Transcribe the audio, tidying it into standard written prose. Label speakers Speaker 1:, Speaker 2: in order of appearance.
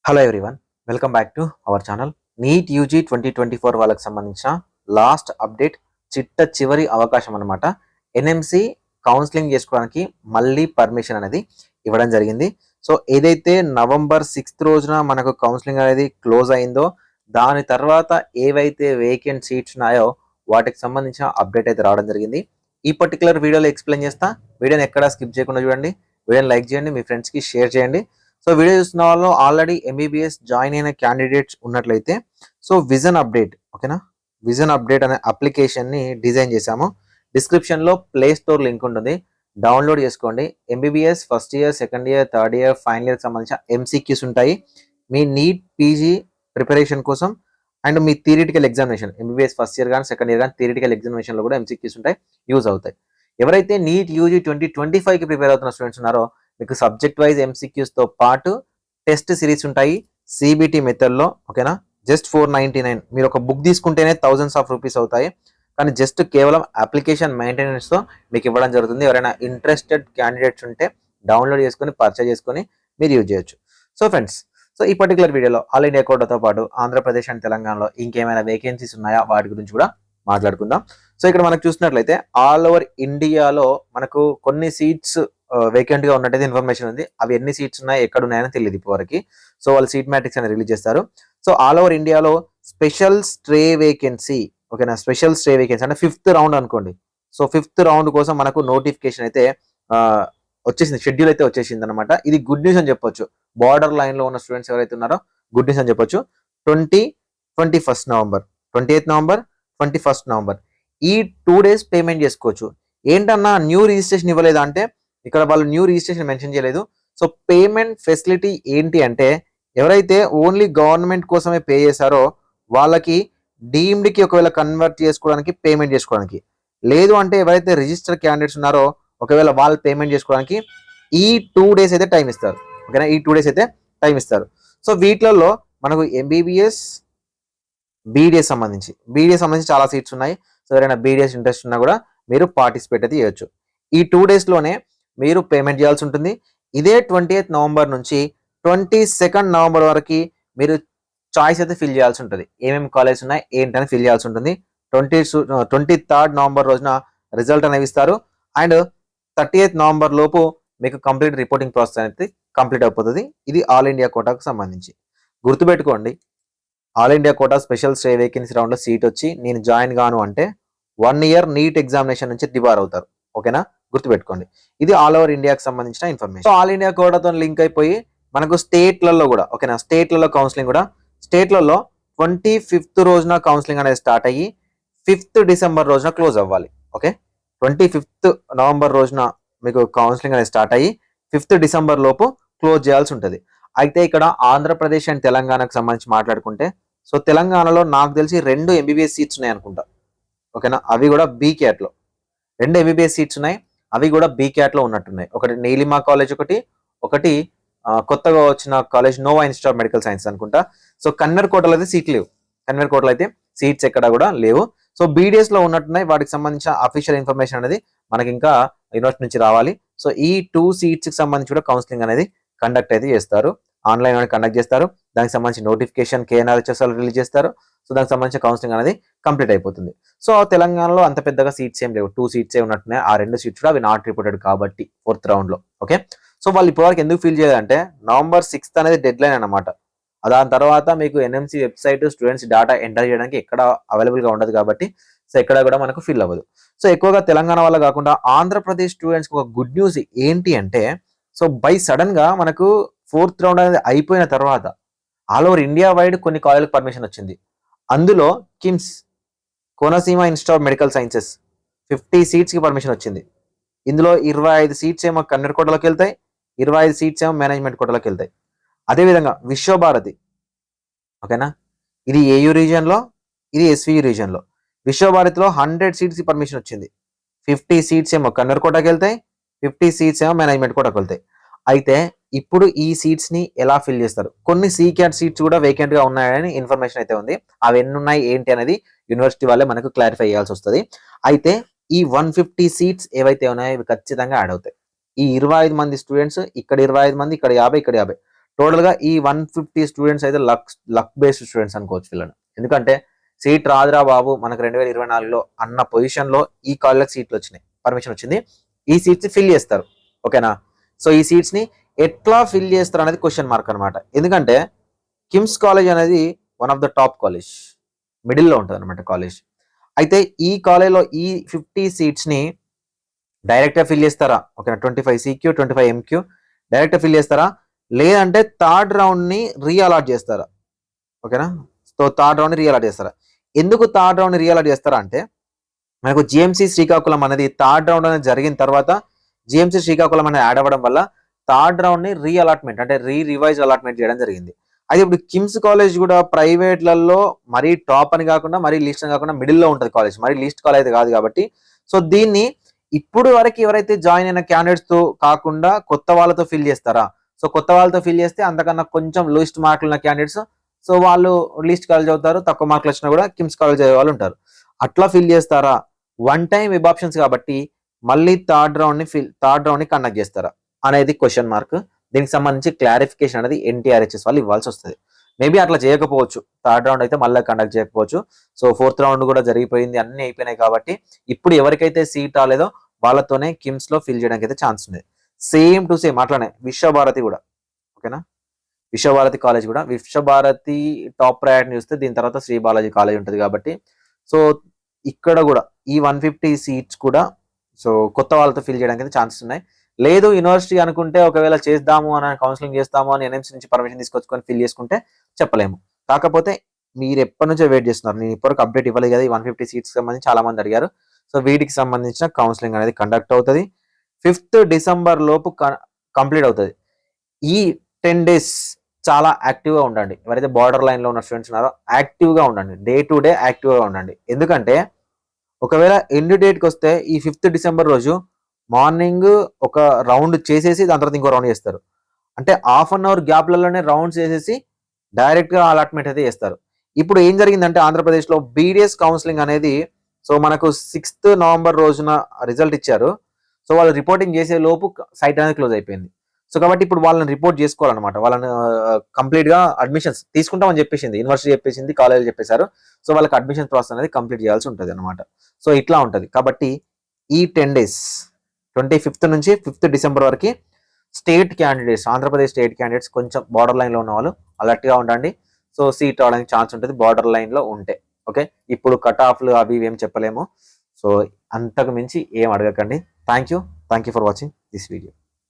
Speaker 1: Hello everyone, welcome back to our channel. NEET UG 2024 వాళ్ళకి సంబంధించిన last update, చివరి అవకాశం అనమాట. ఎన్ఎంసి కౌన్సిలింగ్ చేసుకోవడానికి మళ్ళీ పర్మిషన్ అనేది ఇవ్వడం జరిగింది. సో ఏదైతే నవంబర్ 6th రోజున మనకు కౌన్సిలింగ్ అనేది క్లోజ్ అయిందో, దాని తర్వాత ఏవైతే వేకెంట్ సీట్స్ ఉన్నాయో వాటికి సంబంధించిన అప్డేట్ అయితే రావడం జరిగింది. ఈ పర్టికులర్ వీడియోలో ఎక్స్ప్లెయిన్ చేస్తా. వీడియోని ఎక్కడా స్కిప్ చేయకుండా చూడండి. వీడియోని లైక్ చేయండి, మీ ఫ్రెండ్స్కి షేర్ చేయండి. సో వీడియో చూస్తున్న వాళ్ళు ఆల్రెడీ ఎంబీబీఎస్ జాయిన్ అయిన క్యాండిడేట్స్ ఉన్నట్లయితే సో విజన్ అప్డేట్, ఓకేనా, విజన్ అప్డేట్ అనే అప్లికేషన్ని డిజైన్ చేశాము. డిస్క్రిప్షన్లో ప్లే స్టోర్ లింక్ ఉంటుంది, డౌన్లోడ్ చేసుకోండి. MBBS first year, second year, third year, final ఇయర్కి సంబంధించిన ఎంసీక్యూస్ ఉంటాయి. మీ నీట్ పీజీ ప్రిపరేషన్ కోసం and me theoretical examination, MBBS first year కానీ సెకండ్ ఇయర్ కానీ థియరిటికల్ ఎగ్జామినేషన్లో కూడా ఎంసీక్యూస్ ఉంటాయి, యూజ్ అవుతాయి. ఎవరైతే నీట్ యూజీ 2025కి ప్రిపేర్ అవుతున్న స్టూడెంట్స్ ఉన్నారో మీకు సబ్జెక్ట్ వైజ్ ఎంసీక్యూస్తో పాటు టెస్ట్ సిరీస్ ఉంటాయి సిబిటి మెథడ్లో, ఓకేనా. జస్ట్ 499, మీరు ఒక బుక్ తీసుకుంటేనే థౌజండ్స్ ఆఫ్ రూపీస్ అవుతాయి, కానీ జస్ట్ కేవలం అప్లికేషన్ మెయింటెనెన్స్తో మీకు ఇవ్వడం జరుగుతుంది. ఎవరైనా ఇంట్రెస్టెడ్ క్యాండిడేట్స్ ఉంటే డౌన్లోడ్ చేసుకొని పర్చేజ్ చేసుకొని మీరు యూజ్ చేయొచ్చు. సో ఫ్రెండ్స్, సో ఈ పర్టికులర్ వీడియోలో ఆల్ ఇండియా కోటాతో పాటు ఆంధ్రప్రదేశ్ అండ్ తెలంగాణలో ఇంకేమైనా వేకెన్సీస్ ఉన్నాయా వాటి గురించి కూడా మాట్లాడుకుందాం. సో ఇక్కడ మనకు చూసినట్లయితే ఆల్ ఓవర్ ఇండియాలో మనకు కొన్ని సీట్స్ వేకెంట్ గా ఉన్నట్టయితే ఇన్ఫర్మేషన్ ఉంది. అవి ఎన్ని సీట్స్ ఉన్నాయి, ఎక్కడ ఉన్నాయని తెలియదు ఇప్పటివరకు. సో వాళ్ళు సీట్ మ్యాట్రిక్స్ అని రిలీజ్ చేస్తారు. సో ఆల్ ఓవర్ ఇండియాలో స్పెషల్ స్ట్రే వేకెన్సీ, ఓకేనా, స్పెషల్ స్ట్రే వేకెన్సీ అంటే 5th రౌండ్ అనుకోండి. సో 5th రౌండ్ కోసం మనకు నోటిఫికేషన్ అయితే వచ్చేసింది, షెడ్యూల్ అయితే వచ్చేసింది అనమాట. ఇది గుడ్ న్యూస్ అని చెప్పొచ్చు. బార్డర్ లైన్ లో ఉన్న స్టూడెంట్స్ ఎవరైతే ఉన్నారో గుడ్ న్యూస్ అని చెప్పొచ్చు. 21st November, 28th November, 21st November ఈ 2 days పేమెంట్ చేసుకోవచ్చు. ఏంటన్నా న్యూ రిజిస్ట్రేషన్ ఇవ్వలేదా అంటే ఇక్కడ వాళ్ళు న్యూ రిజిస్ట్రేషన్ మెన్షన్ చేయలేదు. సో పేమెంట్ ఫెసిలిటీ ఏంటి అంటే ఎవరైతే ఓన్లీ గవర్నమెంట్ కోసమే పే చేశారో వాళ్ళకి డీమ్డ్కి ఒకవేళ కన్వర్ట్ చేసుకోవడానికి పేమెంట్ చేసుకోవడానికి, లేదు అంటే ఎవరైతే రిజిస్టర్ క్యాండిడేట్స్ ఉన్నారో ఒకవేళ వాళ్ళు పేమెంట్ చేసుకోవడానికి ఈ 2 days అయితే టైం ఇస్తారు, ఓకేనా. ఈ 2 days అయితే టైం ఇస్తారు. సో వీటిలలో మనకు ఎంబీబీఎస్ బీడీఎస్ సంబంధించి చాలా సీట్స్ ఉన్నాయి. సో ఎవరైనా బీడీఎస్ ఇంట్రెస్ట్ ఉన్నా కూడా మీరు పార్టిసిపేట్ అయితే చేయొచ్చు. ఈ 2 daysలోనే మీరు పేమెంట్ చేయాల్సి ఉంటుంది. ఇదే 20th నవంబర్ నుంచి 22nd నవంబర్ వరకు మీరు చాయిస్ అయితే ఫిల్ చేయాల్సి ఉంటుంది. ఏమేమి కాలేజ్ ఉన్నాయి ఏంటని ఫిల్ చేయాల్సి ఉంటుంది. 23rd నవంబర్ రోజున రిజల్ట్ అనేవి ఇస్తారు. అండ్ 30th నవంబర్ లోపు మీకు కంప్లీట్ రిపోర్టింగ్ ప్రాసెస్ అనేది కంప్లీట్ అయిపోతుంది. ఇది ఆల్ ఇండియా కోటాకు సంబంధించి. గుర్తుపెట్టుకోండి, all India quota special stay vacancy రౌండ్లో సీట్ వచ్చి నేను జాయిన్ గాను అంటే 1 year నీట్ ఎగ్జామినేషన్ నుంచి డిబార్ అవుతారు, ఓకేనా. గుర్తుపెట్టుకోండి, ఇది ఆల్ ఓవర్ ఇండియాకి సంబంధించిన ఇన్ఫర్మేషన్. సో ఆల్ ఇండియా కోటాతో లింక్ అయిపోయి మనకు స్టేట్లలో కూడా, ఓకేనా, స్టేట్లలో కౌన్సిలింగ్ కూడా స్టేట్లలో 25th రోజున కౌన్సిలింగ్ అనేది స్టార్ట్ అయ్యి 5th డిసెంబర్ రోజున క్లోజ్ అవ్వాలి, ఓకే. 25th నవంబర్ రోజున మీకు కౌన్సిలింగ్ అనేది స్టార్ట్ అయ్యి 5th డిసెంబర్ లోపు క్లోజ్ చేయాల్సి ఉంటుంది. అయితే ఇక్కడ ఆంధ్రప్రదేశ్ అండ్ తెలంగాణకు సంబంధించి మాట్లాడుకుంటే, సో తెలంగాణలో నాకు తెలిసి 2 ఎంబీబీఎస్ సీట్స్ ఉన్నాయి అనుకుంటా, ఓకేనా. అవి కూడా బీ క్యాట్లో 2 ఎంబీబీఎస్ సీట్స్ ఉన్నాయి, అవి కూడా బీ క్యాట్లో ఉన్నట్టున్నాయి. ఒకటి నీలిమా కాలేజ్, ఒకటి కొత్తగా వచ్చిన college Nova institute of medical science అనుకుంటా. సో కన్నర్ కోటలో అయితే సీట్ లేవు, కన్నర్ కోటలో అయితే సీట్స్ ఎక్కడ కూడా లేవు. సో బీడీఎస్ లో ఉన్నట్టున్నాయి. వాటికి సంబంధించిన అఫీషియల్ ఇన్ఫర్మేషన్ అనేది మనకి ఇంకా యూనివర్సిటీ నుంచి రావాలి. సో ఈ 2 seats కి సంబంధించి కూడా కౌన్సిలింగ్ అనేది కండక్ట్ అయితే చేస్తారు, ఆన్లైన్ కండక్ట్ చేస్తారు. దానికి సంబంధించి నోటిఫికేషన్ కేఎన్ఆర్హెచ్ఎస్ రిలీజ్ చేస్తారు. సో దానికి సంబంధించిన కౌన్సిలింగ్ అనేది కంప్లీట్ అయిపోతుంది. సో తెలంగాణలో అంత పెద్దగా సీట్స్ ఏం లేవు, 2 seats ఉన్నట్టున్నాయి. ఆ 2 seats కూడా అవి నాట్ రిపోర్టెడ్ కాబట్టి 4th round లో, ఓకే. సో వాళ్ళు ఇప్పటివరకు ఎందుకు ఫీల్ చేయాలంటే నవంబర్ 6th అనేది డెడ్ లైన్ అనమాట. దాని తర్వాత మీకు NMC website students data enter చేయడానికి ఎక్కడ అవైలబుల్గా ఉండదు కాబట్టి సో ఎక్కడ కూడా మనకు ఫిల్ అవ్వదు. సో ఎక్కువగా తెలంగాణ వల్ల కాకుండా ఆంధ్రప్రదేశ్ స్టూడెంట్స్కి ఒక గుడ్ న్యూస్ ఏంటి అంటే, సో బై సడన్ గా మనకు 4th round అనేది అయిపోయిన తర్వాత ఆల్ ఓవర్ ఇండియా వైడ్ కొన్ని కాలేజీలకు పర్మిషన్ వచ్చింది. అందులో KIMS Konaseema institute of medical sciences 50 seats కి పర్మిషన్ వచ్చింది. ఇందులో 25 seats ఏమో కన్నర్ కోటలోకి వెళ్తాయి, 25 seats ఏమో మేనేజ్మెంట్ కోటలోకి వెళ్తాయి. అదేవిధంగా విశ్వభారతి, ఓకేనా, ఇది ఏయూ రీజియన్లో, ఇది ఎస్వియు రీజియన్లో. విశ్వభారతిలో 100 seats కి పర్మిషన్ వచ్చింది. 50 seats ఏమో కన్నర్ కోటకి వెళ్తాయి, 50 seats ఏమో మేనేజ్మెంట్ కోటకు వెళ్తాయి. అయితే ఇప్పుడు ఈ సీట్స్ ని ఎలా ఫిల్ చేస్తారు? కొన్ని సీక్యాట్ సీట్స్ కూడా వేకెంట్ గా ఉన్నాయని ఇన్ఫర్మేషన్ అయితే ఉంది. అవి ఎన్ని ఉన్నాయి ఏంటి అనేది యూనివర్సిటీ వాళ్ళే మనకు క్లారిఫై చేయాల్సి వస్తుంది. అయితే ఈ 150 seats ఏవైతే ఉన్నాయో ఇవి ఖచ్చితంగా యాడ్ అవుతాయి. ఈ 25 మంది స్టూడెంట్స్, ఇక్కడ 25 మంది, ఇక్కడ 50, ఇక్కడ 50, టోటల్గా ఈ 150 స్టూడెంట్స్ అయితే లక్ బేస్డ్ స్టూడెంట్స్ అనుకోవచ్చు వీళ్ళని. ఎందుకంటే సీట్ రాదురా బాబు మనకు 2024లో అన్న పొజిషన్లో ఈ కాలేజ్కి సీట్లు వచ్చినాయి, పర్మిషన్ వచ్చింది. ఈ సీట్స్ ఫిల్ చేస్తారు, ఓకేనా. సో ఈ సీట్స్ని ఎట్లా ఫిల్ చేస్తారు అనేది క్వశ్చన్ మార్క్ అనమాట. ఎందుకంటే కిమ్స్ కాలేజ్ అనేది one of the top college, మిడిల్లో ఉంటుంది అనమాట కాలేజ్. అయితే ఈ కాలేజ్లో ఈ 50 సీట్స్ని డైరెక్ట్గా ఫిల్ చేస్తారా, ఓకేనా. 25 CQ 25 MQ డైరెక్ట్గా ఫిల్ చేస్తారా, లేదంటే థర్డ్ రౌండ్ని రీఅలాట్ చేస్తారా, ఓకేనా. సో థర్డ్ రౌండ్ని రీఅలాట్ చేస్తారా. ఎందుకు థర్డ్ రౌండ్ని రీఅలాట్ చేస్తారా అంటే మనకు జిఎంసి శ్రీకాకుళం అనేది థర్డ్ రౌండ్ అనేది జరిగిన తర్వాత జిఎంసి శ్రీకాకుళం అనేది యాడ్ అవ్వడం వల్ల థర్డ్ రౌండ్ని రీఅలాట్మెంట్ అంటే రివైజ్ అలాట్మెంట్ చేయడం జరిగింది. అయితే ఇప్పుడు కిమ్స్ కాలేజ్ కూడా ప్రైవేట్లలో మరీ టాప్ అని కాకుండా మరీ లీస్ట్ అని కాకుండా మిడిల్లో ఉంటుంది కాలేజ్, మరీ లీస్ట్ కాలేజ్ అయితే కాదు కాబట్టి. సో దీన్ని ఇప్పుడు వరకు ఎవరైతే జాయిన్ అయిన క్యాండిడేట్స్తో కాకుండా కొత్త వాళ్ళతో ఫిల్ చేస్తారా. సో కొత్త వాళ్ళతో ఫిల్ చేస్తే అంతకన్నా కొంచెం లోయెస్ట్ మార్కులు ఉన్న క్యాండిడేట్స్, సో వాళ్ళు లీస్ట్ కాలేజ్ అవుతారు, తక్కువ మార్కులు వచ్చినా కూడా కిమ్స్ కాలేజ్ అయ్యే వాళ్ళు ఉంటారు. అట్లా ఫిల్ చేస్తారా, వన్ టైం వెబ్ ఆప్షన్స్ కాబట్టి మళ్ళీ థర్డ్ రౌండ్ని కండక్ట్ చేస్తారా అనేది క్వశ్చన్ మార్క్. దీనికి సంబంధించి క్లారిఫికేషన్ అనేది NTRHS వాళ్ళు ఇవ్వాల్సి వస్తుంది. మేబీ అట్లా చేయకపోవచ్చు, థర్డ్ రౌండ్ అయితే మళ్ళీ కండక్ట్ చేయకపోవచ్చు. సో ఫోర్త్ రౌండ్ కూడా జరిగిపోయింది, అన్ని అయిపోయినాయి కాబట్టి ఇప్పుడు ఎవరికైతే సీట్ రాలేదో వాళ్ళతోనే కిమ్స్లో ఫిల్ చేయడానికి అయితే ఛాన్స్ ఉంది. సేమ్ టు సేమ్ అట్లానే విశ్వభారతి కూడా, ఓకేనా. విశ్వభారతి కాలేజ్ కూడా, విశ్వభారతి టాప్ ప్రయారిటీ చూస్తే దీని తర్వాత శ్రీ బాలాజీ కాలేజ్ ఉంటుంది కాబట్టి సో ఇక్కడ కూడా ఈ 150 సీట్స్ కూడా సో కొత్త వాళ్ళతో ఫిల్ చేయడానికి అయితే ఛాన్సెస్ ఉన్నాయి. లేదు యూనివర్సిటీ అనుకుంటే ఒకవేళ చేద్దాము అని కౌన్సిలింగ్ చేస్తాము అని NMC నుంచి పర్మిషన్ తీసుకొచ్చుకొని ఫిల్ చేసుకుంటే చెప్పలేము. కాకపోతే మీరు ఎప్పటి నుంచో వెయిట్ చేస్తున్నారు, నేను ఇప్పటివరకు అప్డేట్ ఇవ్వలేదు కదా. ఈ 150 సీట్స్ సంబంధించి చాలా మంది అడిగారు. సో వీటికి సంబంధించిన కౌన్సిలింగ్ అనేది కండక్ట్ అవుతుంది. 5th డిసెంబర్ లోపు కంప్లీట్ అవుతుంది. ఈ 10 days చాలా యాక్టివ్గా ఉండండి. ఎవరైతే బార్డర్ లైన్లో ఉన్న స్టూడెంట్స్ ఉన్నారో యాక్టివ్గా ఉండండి, డే టు డే యాక్టివ్గా ఉండండి. ఎందుకంటే ఒకవేళ ఎండ్ డేట్కి వస్తే ఈ 5th డిసెంబర్ రోజు మార్నింగ్ ఒక రౌండ్ చేసేసి దాని తర్వాత ఇంకో రౌండ్ చేస్తారు. అంటే హాఫ్ అన్ అవర్ గ్యాప్లలోనే రౌండ్స్ చేసేసి డైరెక్ట్గా అలాట్మెంట్ అయితే చేస్తారు. ఇప్పుడు ఏం జరిగిందంటే ఆంధ్రప్రదేశ్లో BDS కౌన్సిలింగ్ అనేది సో మనకు 6th నవంబర్ రోజున రిజల్ట్ ఇచ్చారు. సో వాళ్ళు రిపోర్టింగ్ చేసే లోపు సైట్ అనేది క్లోజ్ అయిపోయింది. సో కాబట్టి ఇప్పుడు వాళ్ళని రిపోర్ట్ చేసుకోవాలన్నమాట. వాళ్ళని కంప్లీట్గా అడ్మిషన్స్ తీసుకుంటామని చెప్పేసింది యూనివర్సిటీ, చెప్పేసింది కాలేజ్ చెప్పేశారు. సో వాళ్ళకి అడ్మిషన్ ప్రాసెస్ అనేది కంప్లీట్ చేయాల్సి ఉంటుంది అనమాట. సో ఇట్లా ఉంటుంది కాబట్టి ఈ 10 days 25th నుంచి 5th డిసెంబర్ వరకు state candidates, Andhra Pradesh state candidates కొంచెం బార్డర్ లైన్లో ఉన్న వాళ్ళు అలర్ట్గా ఉండండి. సో సీట్ రావడానికి ఛాన్స్ ఉంటుంది బార్డర్ లైన్లో ఉంటే, ఓకే. ఇప్పుడు కట్ ఆఫ్లు అవి ఇవి ఏం చెప్పలేము. సో అంతకు మించి ఏం అడగకండి. Thank you for watching this video.